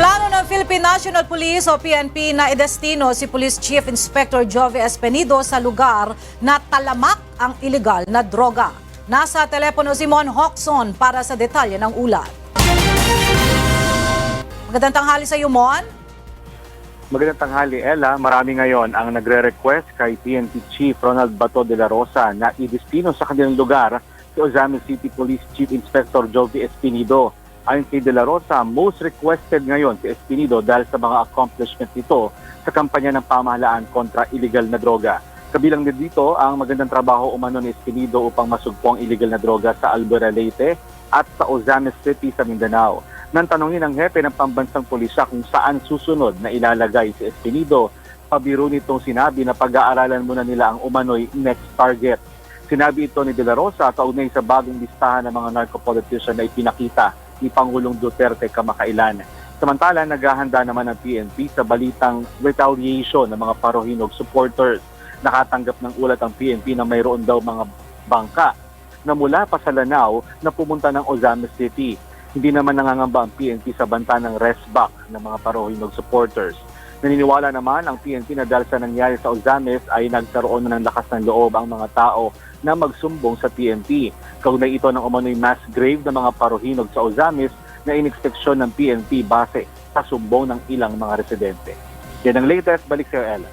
Plano ng Philippine National Police o PNP na idestino si Police Chief Inspector Jovi Espinido sa lugar na talamak ang iligal na droga. Nasa telepono si Mon Hoxon para sa detalye ng ulat. Magandang tanghali sa iyo, Mon. Magandang tanghali, Ella. Marami ngayon ang nagre-request kay PNP Chief Ronald Bato de la Rosa na idestino sa kanilang lugar si Ozamis City Police Chief Inspector Jovi Espinido. Ayon kay De La Rosa, most requested ngayon si Espinido dahil sa mga accomplishment nito sa kampanya ng pamahalaan kontra illegal na droga. Kabilang din dito ang magandang trabaho umano ni Espinido upang masugpo ang illegal na droga sa Albuera, Leyte at sa Ozamis City sa Mindanao. Nang tanongin ng hepe ng pambansang pulisya kung saan susunod na ilalagay si Espinido, pabiro nitong sinabi na pag-aaralan muna nila ang umano'y next target. Sinabi ito ni De La Rosa kaugnay sa bagong listahan ng mga narco-politician na ipinakita ni Pangulong Duterte kamakailan. Samantala, naghahanda naman ang PNP sa balitang retaliation ng mga Parohinog supporters. Nakatanggap ng ulat ang PNP na mayroon daw mga bangka na mula pa sa Lanao na pumunta ng Ozamis City. Hindi naman nangangamba ang PNP sa banta ng restback ng mga Parohinog supporters. Naniniwala naman ang PNP na dahil sa nangyari sa Ozamis ay nagkaroon na ng lakas ng loob ang mga tao na magsumbong sa PNP. Kaugnay ito ng umano'y mass grave ng mga Parohinog sa Ozamis na inspeksyon ng PNP base sa sumbong ng ilang mga residente. Yan ang latest. Balik sa iyo, Ella.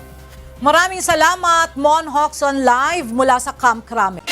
Maraming salamat, Mon Hoxon, live mula sa Camp Crame.